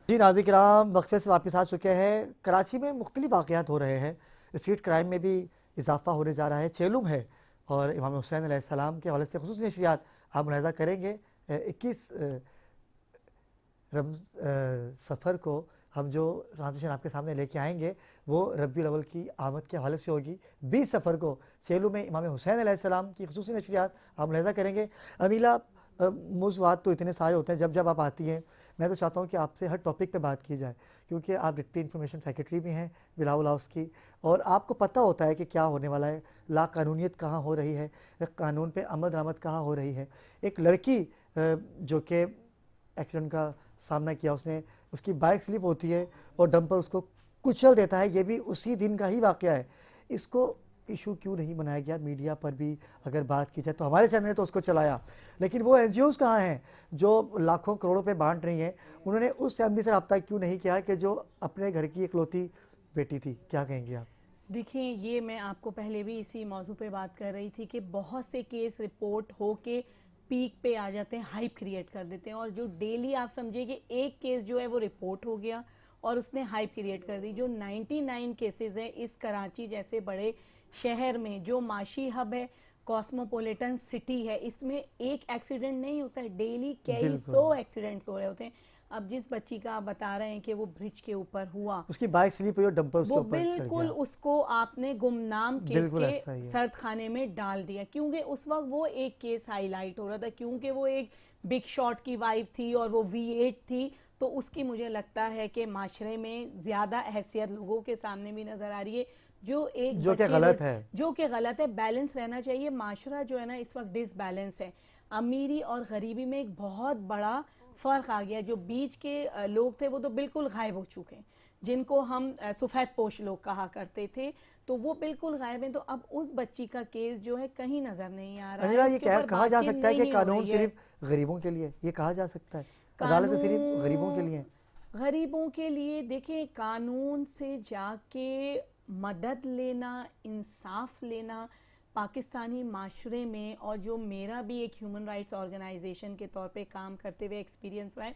जी नाज़रीन किराम, वक्फे से वापस आ चुके हैं। कराची में मुख्तलिफ वाक़यात हो रहे हैं, स्ट्रीट क्राइम में भी इजाफा होने जा रहा है। चेलुम है और इमाम हुसैन अलैहिस्सलाम के हवाले से खुसूसी नशरियात आप मुलाहिज़ा करेंगे। 21 सफ़र को हम जो ट्रांसमिशन आपके सामने लेके आएंगे वो रबीउल अव्वल की आमद के हवाले से होगी। 20 सफ़र को चेलुम में इमाम हुसैन अलैहिस्सलाम की खुसूसी नशरियात आप मुलाहिज़ा करेंगे। अनिला, मौज़ूआत तो इतने सारे होते हैं, जब जब आप आती हैं मैं तो चाहता हूँ कि आपसे हर टॉपिक पे बात की जाए, क्योंकि आप डिप्टी इंफॉर्मेशन सेक्रेटरी भी हैं बिलावल हाउस की, और आपको पता होता है कि क्या होने वाला है, ला कानूनियत कहाँ हो रही है, कानून पे अमल दरामद कहाँ हो रही है। एक लड़की जो कि एक्सीडेंट का सामना किया, उसने उसकी बाइक स्लिप होती है और डंपर उसको कुचल देता है, ये भी उसी दिन का ही वाक़या है। इसको इशू क्यों नहीं बनाया गया? मीडिया पर भी अगर बात की जाए तो हमारे चैनल ने तो उसको चलाया, लेकिन वो एनजीओज़ कहाँ हैं जो लाखों करोड़ों पे बांट रही हैं? उन्होंने उस फैमिली से रब्ता क्यों नहीं किया कि जो अपने घर की इकलौती बेटी थी? क्या कहेंगे आप? देखिए, ये मैं आपको पहले भी इसी मौजू पे बात कर रही थी कि बहुत से केस रिपोर्ट हो के पीक पे आ जाते हैं, हाइप क्रिएट कर देते हैं, और जो डेली आप समझिए कि एक केस जो है वो रिपोर्ट हो गया और उसने हाइप क्रिएट कर दी। जो 99 केसेस हैं इस कराची जैसे बड़े शहर में, जो माशी हब है, कॉस्मोपॉलिटन सिटी है, इसमें एक एक्सीडेंट नहीं होता है, डेली कई सौ एक्सीडेंट्स हो रहे होते हैं। अब जिस बच्ची का आप बता रहे हैं कि वो ब्रिज के ऊपर हुआ, उसकी बाइक स्लिप हुई और डंपर उसके वो ऊपर चढ़ बिल्कुल गया। उसको आपने गुमनाम केस बिल्कुल ऐसा ही के है। सर्द खाने में डाल दिया, क्योंकि उस वक्त वो एक केस हाईलाइट हो रहा था, क्योंकि वो एक बिग शॉट की वाइफ थी और वो V8 थी, तो उसकी मुझे लगता है कि माशरे में ज्यादा हैसियत लोगों के सामने भी नजर आ रही है, जो एक जो कि बच्चे गलत को- है। जो कि गलत है। बैलेंस रहना चाहिए। माशरा जो है ना इस वक्त डिसबैलेंस है, अमीरी और गरीबी में एक बहुत बड़ा फर्क आ गया। जो बीच के लोग थे वो तो बिल्कुल गायब हो चुके हैं, जिनको हम सफेद पोश लोग कहा करते थे, तो वो बिल्कुल गायब हैं। तो अब उस बच्ची का केस जो है कहीं नजर नहीं आ रहा अंजना, है, ये उसके ऊपर कहा जा बातचीत सकता है कि नहीं हो कानून रही है। सिर्फ गरीबों के लिए, ये कहा जा सकता है अदालतें सिर्फ गरीबों के लिए हैं? गरीबों के लिए देखिए, कानून से जाके मदद लेना, इंसाफ लेना पाकिस्तानी माशरे में, और जो मेरा भी एक ह्यूमन राइट्स ऑर्गेनाइजेशन के तौर पे काम करते हुए एक्सपीरियंस हुआ है,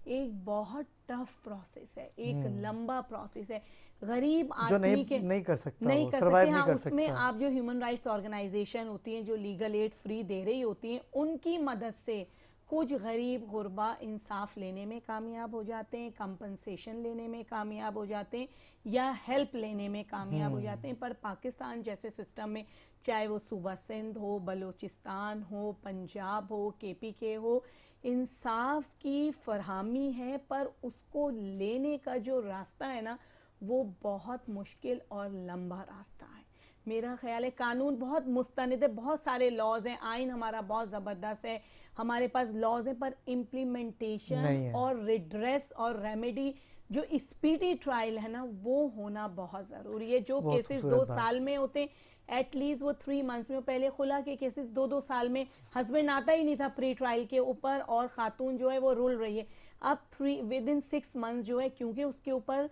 एक बहुत टफ प्रोसेस है, एक लंबा प्रोसेस है। गरीब जो आदमी के नहीं कर सकता, नहीं वो कर सर्वाइव सकते। नहीं हाँ, कर उसमें सकता। आप जो ह्यूमन राइट्स ऑर्गेनाइजेशन होती हैं, जो लीगल एड फ्री दे रही होती हैं, उनकी मदद से कुछ गरीब गुरबा इंसाफ लेने में कामयाब हो जाते हैं, कंपनसेशन लेने में कामयाब हो जाते हैं, या हेल्प लेने में कामयाब हो जाते हैं। पर पाकिस्तान जैसे सिस्टम में, चाहे वो सूबा सिंध हो, बलूचिस्तान हो, पंजाब हो, KPK हो, इंसाफ की फरहमी है, पर उसको लेने का जो रास्ता है ना, वो बहुत मुश्किल और लंबा रास्ता है। मेरा ख्याल है कानून बहुत मुस्तनिद है, बहुत सारे लॉज हैं, आइन हमारा बहुत ज़बरदस्त है, हमारे पास लॉज हैं, पर नहीं इम्प्लीमेंटेशन है। और रिड्रेस और रेमेडी, जो स्पीडी ट्रायल है ना, वो होना बहुत ज़रूरी है। जो बहुत केसेस खूबसूरत 2 बात। साल में होते हैं, एटलीस्ट वो 3 मंथ्स में। पहले खुला के केसेस 2-2 साल में, हस्बैंड आता ही नहीं था प्री ट्रायल के ऊपर, और खातून जो है वो रुल रही है। अब विदिन 6 मंथ्स जो है, क्योंकि उसके ऊपर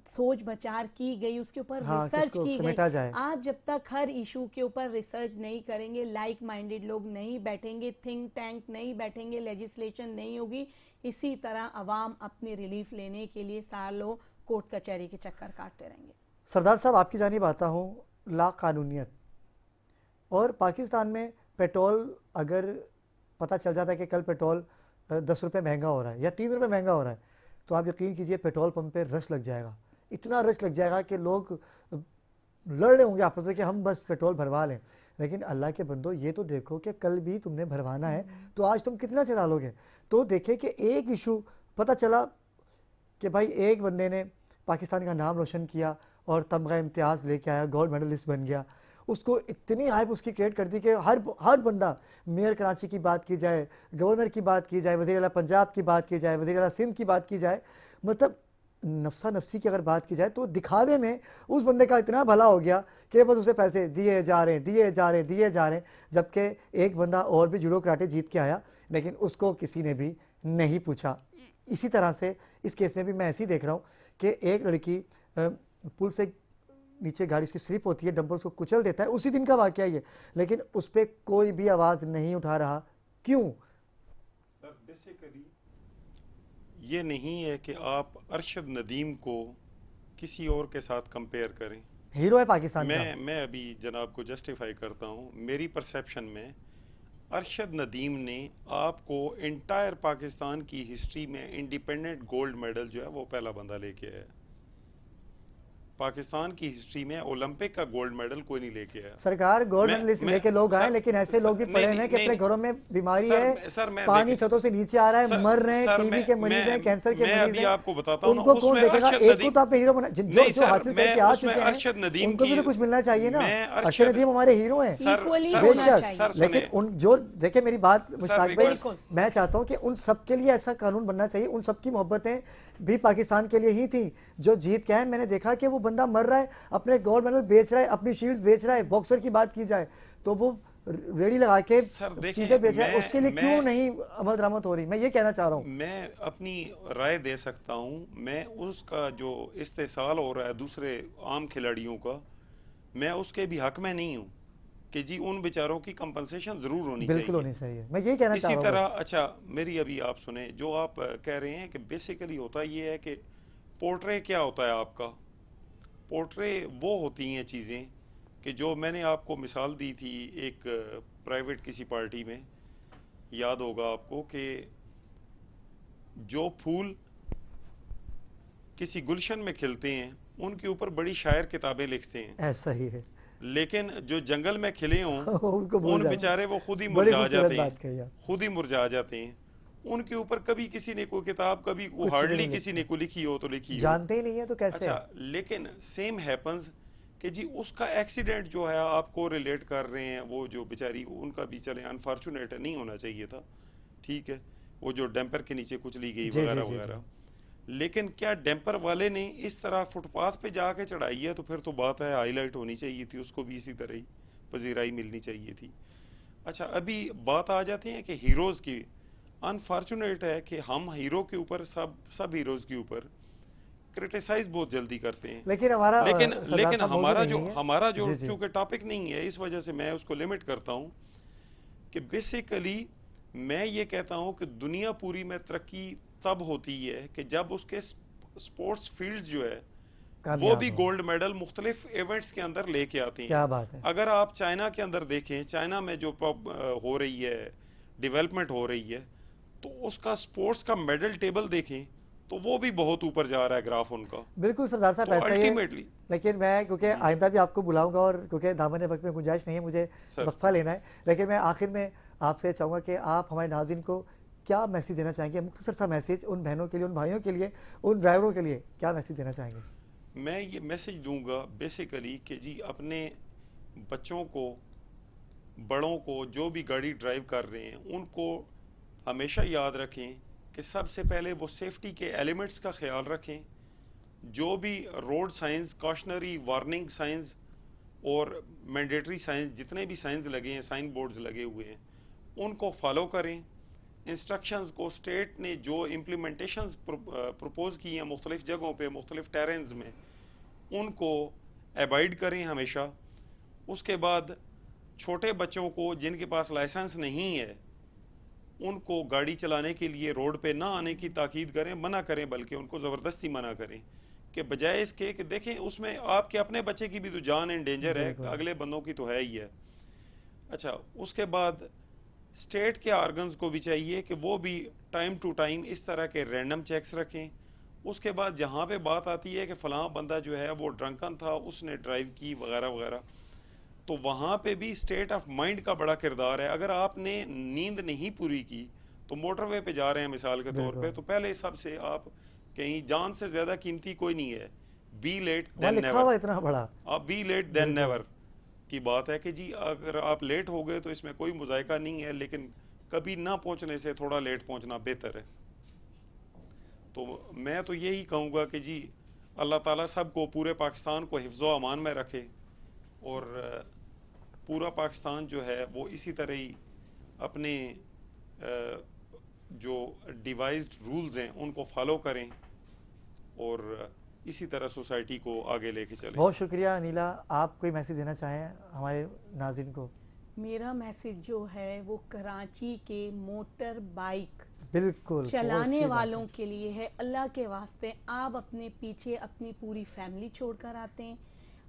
सोच बचार की गई, उसके ऊपर हाँ, रिसर्च किसको की समेटा गई। जाए। आप जब तक हर इशू के ऊपर रिसर्च नहीं करेंगे, लाइक माइंडेड लोग नहीं बैठेंगे, थिंक टैंक नहीं बैठेंगे, लेजिस्लेशन नहीं होगी, इसी तरह अवाम अपनी रिलीफ लेने के लिए सालों कोर्ट कचहरी के चक्कर काटते रहेंगे। सरदार साहब, आपकी जानिब आता हूँ। ला कानूनियत और पाकिस्तान में पेट्रोल, अगर पता चल जाता है कि कल पेट्रोल 10 रुपये महंगा हो रहा है या 3 रुपये महंगा हो रहा है, तो आप यकीन कीजिए पेट्रोल पंप पे रश लग जाएगा, इतना रश लग जाएगा कि लोग लड़ रहे होंगे आपस में कि हम बस पेट्रोल भरवा लें। लेकिन अल्लाह के बंदो, ये तो देखो कि कल भी तुमने भरवाना है, तो आज तुम कितना चला लोगे? तो देखे कि एक इशू पता चला कि भाई एक बंदे ने पाकिस्तान का नाम रोशन किया और तमगा इम्तियाज़ लेके आया, गोल्ड मेडलिस्ट बन गया, उसको इतनी हाइप उसकी क्रिएट कर दी कि हर बंदा, मेयर कराची की बात की जाए, गवर्नर की बात की जाए, वज़ीर आला पंजाब की बात की जाए, वज़ीर आला सिंध की बात की जाए, मतलब नफ्सा नफ्सी की अगर बात की जाए तो दिखावे में उस बंदे का इतना भला हो गया कि बस उसे पैसे दिए जा रहे हैं, जबकि एक बंदा और भी जुडो कराटे जीत के आया, लेकिन उसको किसी ने भी नहीं पूछा। इसी तरह से इस केस में भी मैं ऐसे ही देख रहा हूँ कि एक लड़की पुल से नीचे गाड़ी उसकी स्लिप होती है, डंपर उसको कुचल देता है, उसी दिन का वाकया ये, लेकिन उस पर कोई भी आवाज़ नहीं उठा रहा। क्यों? सर, बेसिकली ये नहीं है कि आप अरशद नदीम को किसी और के साथ कंपेयर करें। हीरो है पाकिस्तान का। मैं अभी जनाब को जस्टिफाई करता हूँ। मेरी परसेप्शन में अरशद नदीम ने आपको इंटायर पाकिस्तान की हिस्ट्री में इंडिपेंडेंट गोल्ड मेडल जो है वो पहला बंदा लेके आया। पाकिस्तान की हिस्ट्री में ओलंपिक का गोल्ड मेडल कोई नहीं लेके आया। सरकार गोल्ड मैं- मेडलिस्ट मैं- लेके लोग आए, सर- लेकिन ऐसे सर- लोग भी पड़े नहीं, हैं कि नहीं, अपने नहीं। घरों में बीमारी सर- है, सर, मैं पानी देखिए- छतों से नीचे आ रहा है, सर- मर रहे हैं, सर, टीबी के मरीज हैं, कैंसर के मैं मरीज अभी हैं। आपको बताता हूँ ना, उनको कौन उसमें देखेगा? अरशद एक को नदीम- तो आपने हीरो बना, जो नहीं जो सर, हासिल मैं करके आ उसमें चुके हैं, अरशद नदीम उनको भी की- तो कुछ मिलना चाहिए ना। मैं अरशद नदीम हमारे हीरो हैं। सर- Equally सर- होना बेशक, चाहिए। सर, लेकिन सुनिए। उन जो देखे मेरी बात मुश्ताक भाई, बिल्कुल। मैं चाहता हूं कि उन सब के लिए ऐसा कानून बनना चाहिए। उन सब की मोहब्बतें भी पाकिस्तान के लिए ही थी। जो जीत के हैं, मैंने देखा कि वो बंदा मर रहा है, अपने गोल्ड मेडल बेच रहा है, अपनी शील्ड बेच रहा है। बॉक्सर की बात की जाए तो वो रेडी लगा के सर, देखिए, चीजें बेच रहा है, मैं- उसके लिए मैं- क्यों नहीं अमल दरामद हो रही? मैं ये कहना चाह रहा हूँ। मैं अपनी राय दे सकता हूं। मैं उसका जो इस्तेसाल हो रहा है दूसरे आम खिलाड़ियों का, मैं उसके भी हक में नहीं हूं कि जी उन बेचारों की कंपनसेशन जरूर होनी बिल्कुल चाहिए। होनी चाहिए, मैं यही कहना चाह इसी रहा तरह हूँ। अच्छा, मेरी अभी आप सुने, जो आप कह रहे हैं कि बेसिकली होता ये है कि पोर्ट्रे क्या होता है आपका। पोर्ट्रे वो होती हैं चीज़ें कि जो मैंने आपको मिसाल दी थी एक प्राइवेट किसी पार्टी में, याद होगा आपको, कि जो फूल किसी गुलशन में खिलते हैं उनके ऊपर बड़ी शायर किताबें लिखते हैं, ऐसा ही है। लेकिन जो जंगल में खिले हों उनको भूल उन जाओ। बेचारे वो खुद ही बड़ी मुरझा खूबसूरत जाते बात कही हैं, आप। खुद ही मुरझा जाते हैं। उनके ऊपर कभी किसी ने कोई किताब, कभी कुछ हार्डली नहीं किसी ने कोई लिखी हो तो लिखी हो। जानते ही नहीं है तो कैसे? अच्छा, लेकिन सेम हैपन्स कि जी उसका एक्सीडेंट जो है आपको रिलेट कर रहे हैं, वो जो बेचारी, उनका भी चले अनफॉर्चुनेट नहीं होना चाहिए था, ठीक है, वो जो डैम्पर के नीचे कुचली गई जी, वगैरह जी, जी, वगैरह। लेकिन क्या डैम्पर वाले ने इस तरह फुटपाथ पे जाके चढ़ाई है? तो फिर तो बात है हाईलाइट होनी चाहिए थी, उसको भी इसी तरह ही पजीराई मिलनी चाहिए थी। अच्छा, अभी बात आ जाती है कि हीरोज़ की। अनफॉर्चुनेट है कि हम हीरो के ऊपर, सब हीरोज़ के ऊपर क्रिटिसाइज बहुत जल्दी करते हैं। लेकिन हमारा लेकिन सरदार लेकिन साहब हमारा मौजूद जो नहीं है। हमारा जो जी, जी। चूंकि टॉपिक नहीं है, इस वजह से मैं उसको लिमिट करता हूँ कि बेसिकली मैं ये कहता हूँ कि दुनिया पूरी में तरक्की तब होती है कि जब उसके स्पोर्ट्स फील्ड जो है वो कामयाब भी हो। गोल्ड मेडल मुख्तलिफ इवेंट्स के अंदर लेके आते हैं। क्या बात है। अगर आप चाइना के अंदर देखें, चाइना में जो हो रही है, डेवलपमेंट हो रही है, तो उसका स्पोर्ट्स का मेडल टेबल देखें तो वो भी बहुत ऊपर जा रहा है ग्राफ उनका। बिल्कुल सरदार साहब, तो ऐसा ही है। अल्टीमेटली लेकिन मैं, क्योंकि आइंदा भी आपको बुलाऊंगा और क्योंकि दामन वक्त में गुंजाइश नहीं है, मुझे सर। वक्फा लेना है, लेकिन मैं आखिर में आपसे चाहूँगा कि आप हमारे नाज़रीन को क्या मैसेज देना चाहेंगे? मुख्तसर सा मैसेज उन बहनों के लिए, उन भाइयों के लिए, उन ड्राइवरों के लिए क्या मैसेज देना चाहेंगे? मैं ये मैसेज दूंगा बेसिकली कि जी अपने बच्चों को, बड़ों को, जो भी गाड़ी ड्राइव कर रहे हैं, उनको हमेशा याद रखें कि सबसे पहले वो सेफ्टी के एलिमेंट्स का ख्याल रखें। जो भी road science, cautionary, warning science और मैंडेटरी साइंस, जितने भी साइंस लगे हैं, साइन बोर्ड्स लगे हुए हैं, उनको फॉलो करें। इंस्ट्रक्शंस को स्टेट ने जो इम्प्लीमेंटेशंस प्रपोज की हैं मुख्तलिफ जगहों पे, मुख्तलिफ टेरेन्स में, उनको अवॉइड करें हमेशा। उसके बाद छोटे बच्चों को जिनके पास लाइसेंस नहीं है, उनको गाड़ी चलाने के लिए रोड पे ना आने की ताकीद करें, मना करें, बल्कि उनको ज़बरदस्ती मना करें, कि बजाय इसके कि देखें उसमें आपके अपने बच्चे की भी तो जान इन डेंजर है, अगले बंदों की तो है ही है। अच्छा, उसके बाद स्टेट के ऑर्गन्स को भी चाहिए कि वो भी टाइम टू टाइम इस तरह के रैंडम चेक्स रखें। उसके बाद जहाँ पे बात आती है कि फ़लाँ बंदा जो है वो ड्रंकन था, उसने ड्राइव की वगैरह वगैरह, तो वहाँ पे भी स्टेट ऑफ माइंड का बड़ा किरदार है। अगर आपने नींद नहीं पूरी की तो मोटरवे पे जा रहे हैं मिसाल के तौर पे, तो पहले सबसे आप कहीं, जान से ज़्यादा कीमती कोई नहीं है, बी लेट देन लिखा हुआ नेवर। इतना बड़ा, आप बी लेट देन नेवर की बात है कि जी अगर आप लेट हो गए तो इसमें कोई मुज़ायका नहीं है, लेकिन कभी ना पहुंचने से थोड़ा लेट पहुंचना बेहतर है। तो मैं तो यही कहूँगा कि जी अल्लाह ताला सबको, पूरे पाकिस्तान को हिफ्ज़ो अमान में रखे, और पूरा पाकिस्तान जो है वो इसी तरह ही अपने जो डिवाइस्ड रूल्स हैं उनको फॉलो करें और इसी तरह सोसाइटी को आगे लेके चलें। बहुत शुक्रिया अनिला। आप कोई मैसेज देना चाहें हमारे नाज़रीन को? मेरा मैसेज जो है वो कराची के मोटर बाइक बिल्कुल चलाने वालों के लिए है। अल्लाह के वास्ते आप अपने पीछे अपनी पूरी फैमिली छोड़कर आते हैं,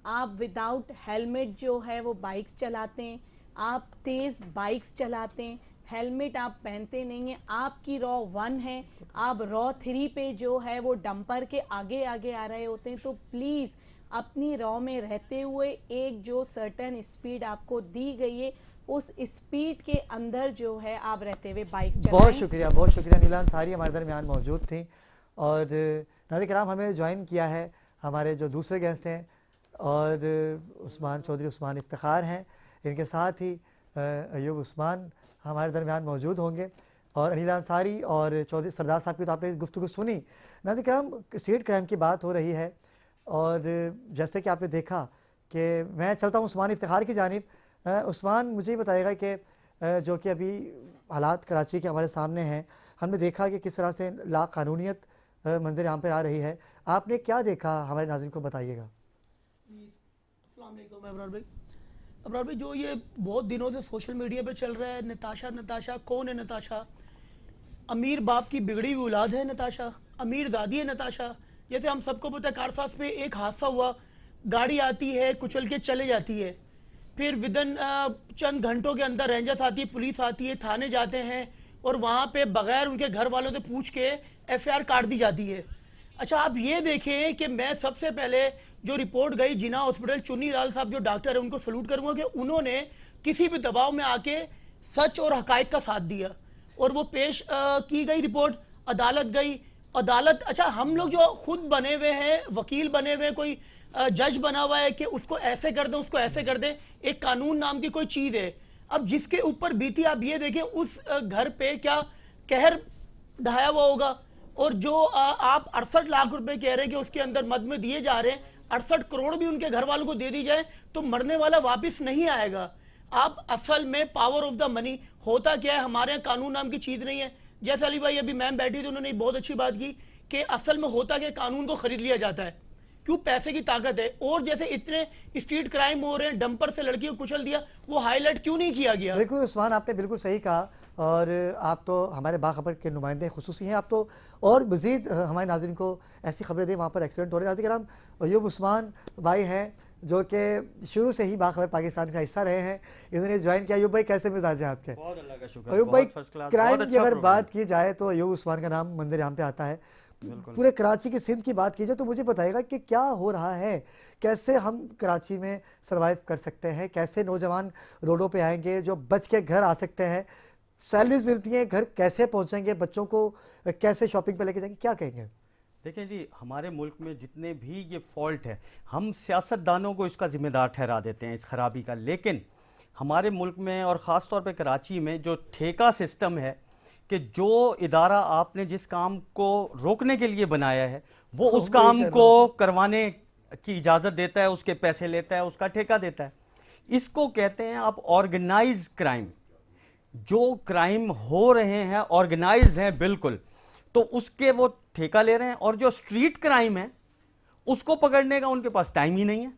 आप विदाउट हेलमेट जो है वो बाइक्स चलाते हैं, आप तेज़ बाइक्स चलाते हैं, हेलमेट आप पहनते नहीं हैं, आपकी रॉ 1 है, आप रॉ 3 पे जो है वो डंपर के आगे आगे आ रहे होते हैं। तो प्लीज़ अपनी रॉ में रहते हुए एक जो सर्टेन स्पीड आपको दी गई है उस स्पीड के अंदर जो है आप रहते हुए बाइक चलाएं। बहुत शुक्रिया नीला अंसारी हमारे दरमियान मौजूद थी। और नाज़रीन कराम हमें ज्वाइन किया है हमारे जो दूसरे गेस्ट हैं और उस्मान चौधरी उस्मान इफ्तिखार हैं, इनके साथ ही अयूब उस्मान हमारे दरमियान मौजूद होंगे और अनिल अंसारी और चौधरी सरदार साहब की तो आपने गुफ्तगू सुनी। नाज़रीन कराम स्ट्रीट क्राइम की बात हो रही है और जैसे कि आपने देखा कि मैं चलता हूँ उस्मान इफ्तिखार की जानिब। उस्मान मुझे ही बताएगा कि जो कि अभी हालात कराची के हमारे सामने हैं, हमने देखा कि किस तरह से लाक़ानूनियत मंजर यहाँ पर आ रही है, आपने क्या देखा हमारे नाज़रीन को बताइएगा। अस्सलाम वालेकुम अबरार भाई, जो ये बहुत दिनों से सोशल मीडिया पे चल रहा है, नताशा कौन है नताशा? अमीर बाप की बिगड़ी हुई औलाद है नताशा, अमीर दादी है नताशा। जैसे हम सबको पता है कारसाज पे एक हादसा हुआ, गाड़ी आती है कुचल के चले जाती है, फिर विदन चंद घंटों के अंदर रेंजर्स आती है, पुलिस आती है, थाने जाते हैं और वहाँ पे बगैर उनके घर वालों से पूछ के FIR काट दी जाती है। अच्छा आप ये देखें कि मैं सबसे पहले जो रिपोर्ट गई जिना हॉस्पिटल, चुन्नी लाल साहब जो डॉक्टर है उनको सल्यूट करूंगा कि उन्होंने किसी भी दबाव में आके सच और हकायक का साथ दिया और वो पेश की गई रिपोर्ट, अदालत गई, अदालत। अच्छा हम लोग जो खुद बने हुए हैं, वकील बने हुए हैं, कोई जज बना हुआ है कि उसको ऐसे कर दें उसको ऐसे कर दें, एक कानून नाम की कोई चीज है। अब जिसके ऊपर बीती आप ये देखें उस घर पे क्या कहर ढाया हुआ होगा। और जो आप 68 लाख रुपए कह रहे हैं कि उसके अंदर मद में दिए जा रहे हैं, 68 करोड़ भी उनके घर वालों को दे दी जाए तो मरने वाला वापस नहीं आएगा। आप असल में पावर ऑफ द मनी होता क्या है, हमारे यहाँ कानून नाम की चीज नहीं है। जैसे अली भाई अभी मैम बैठी थी, उन्होंने बहुत अच्छी बात की कि असल में होता क्या, कानून को खरीद लिया जाता है, क्यों? पैसे की ताकत है। और जैसे इतने स्ट्रीट क्राइम हो रहे हैं, डंपर से लड़की को कुचल दिया, वो हाईलाइट क्यों नहीं किया गया? बिल्कुल उस्मान आपने बिल्कुल सही कहा और आप तो हमारे बाखबर के नुमाइंदे खुसूसी हैं, आप तो और मज़ीद हमारे नाज़रीन को ऐसी खबरें दें वहाँ पर एक्सीडेंट हो रहे हैं। नाज़रीन हम अयूब उस्मान भाई हैं जो कि शुरू से ही बाखबर पाकिस्तान का हिस्सा रहे हैं, इन्होंने ज्वाइन किया। अयूब भाई कैसे मिजाज हैं आपके? बहुत अल्लाह का शुक्र। अयूब भाई क्राइम की अगर बात की की जाए तो अयूब उस्मान का नाम मंदिर यहाँ पे आता है। पूरे कराची की सिंध की बात की जाए तो मुझे बताएगा कि क्या हो रहा है, कैसे हम कराची में सरवाइव कर सकते हैं, कैसे नौजवान रोडों पे आएंगे, जो बच के घर आ सकते हैं, सैलरीज मिलती हैं, घर कैसे पहुंचेंगे, बच्चों को कैसे शॉपिंग पे लेके जाएंगे, क्या कहेंगे? देखिए जी, हमारे मुल्क में जितने भी ये फॉल्ट है, हम सियासतदानों को इसका जिम्मेदार ठहरा देते हैं इस खराबी का, लेकिन हमारे मुल्क में और ख़ास तौर पे कराची में जो ठेका सिस्टम है कि जो इदारा आपने जिस काम को रोकने के लिए बनाया है वो उस काम को करवाने की इजाज़त देता है, उसके पैसे लेता है, उसका ठेका देता है। इसको कहते हैं आप ऑर्गेनाइज क्राइम। जो क्राइम हो रहे हैं ऑर्गेनाइज्ड हैं बिल्कुल, तो उसके वो ठेका ले रहे हैं। और जो स्ट्रीट क्राइम है उसको पकड़ने का उनके पास टाइम ही नहीं है।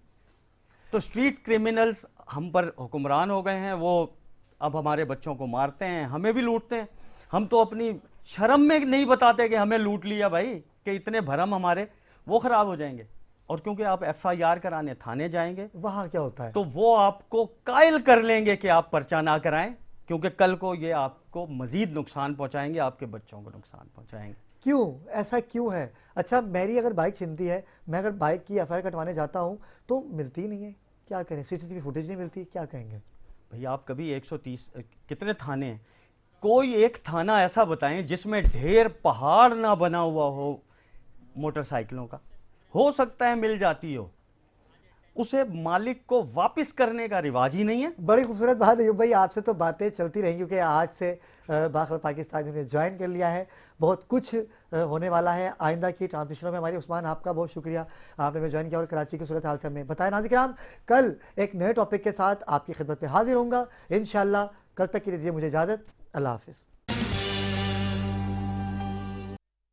तो स्ट्रीट क्रिमिनल्स हम पर हुक्मरान हो गए हैं, वो अब हमारे बच्चों को मारते हैं, हमें भी लूटते हैं। हम तो अपनी शर्म में नहीं बताते कि हमें लूट लिया भाई, कि इतने भरम हमारे वो खराब हो जाएंगे। और क्योंकि आप FIR कराने थाने जाएंगे, वहां क्या होता है तो वो आपको कायल कर लेंगे कि आप पर्चा ना कराएं, क्योंकि कल को ये आपको मजीद नुकसान पहुंचाएंगे, आपके बच्चों को नुकसान पहुंचाएंगे। क्यों ऐसा क्यों है? अच्छा मेरी अगर बाइक छिनती है, मैं अगर बाइक की FIR कटवाने जाता हूं तो मिलती ही नहीं है, क्या करें? CCTV फुटेज नहीं मिलती, क्या कहेंगे? भाई आप कभी 130 कितने थाने हैं, कोई एक थाना ऐसा बताएं जिसमें ढेर पहाड़ ना बना हुआ हो मोटरसाइकिलों का। हो सकता है मिल जाती हो, उसे मालिक को वापस करने का रिवाज ही नहीं है। बड़ी खूबसूरत बात है भाई, आपसे तो बातें चलती रहेंगी क्योंकि आज से बाखबर पाकिस्तान ने ज्वाइन कर लिया है, बहुत कुछ होने वाला है आइंदा की ट्रांसमिशनों में हमारी। उस्मान आपका बहुत शुक्रिया, आपने हमें ज्वाइन किया और कराची की सूरत हाल से हमें बताया। नाज़रीन कल एक नए टॉपिक के साथ आपकी खिदमत में हाजिर होऊंगा इंशाअल्लाह। कल तक के लिए दीजिए मुझे इजाज़त, अल्लाह हाफिज़।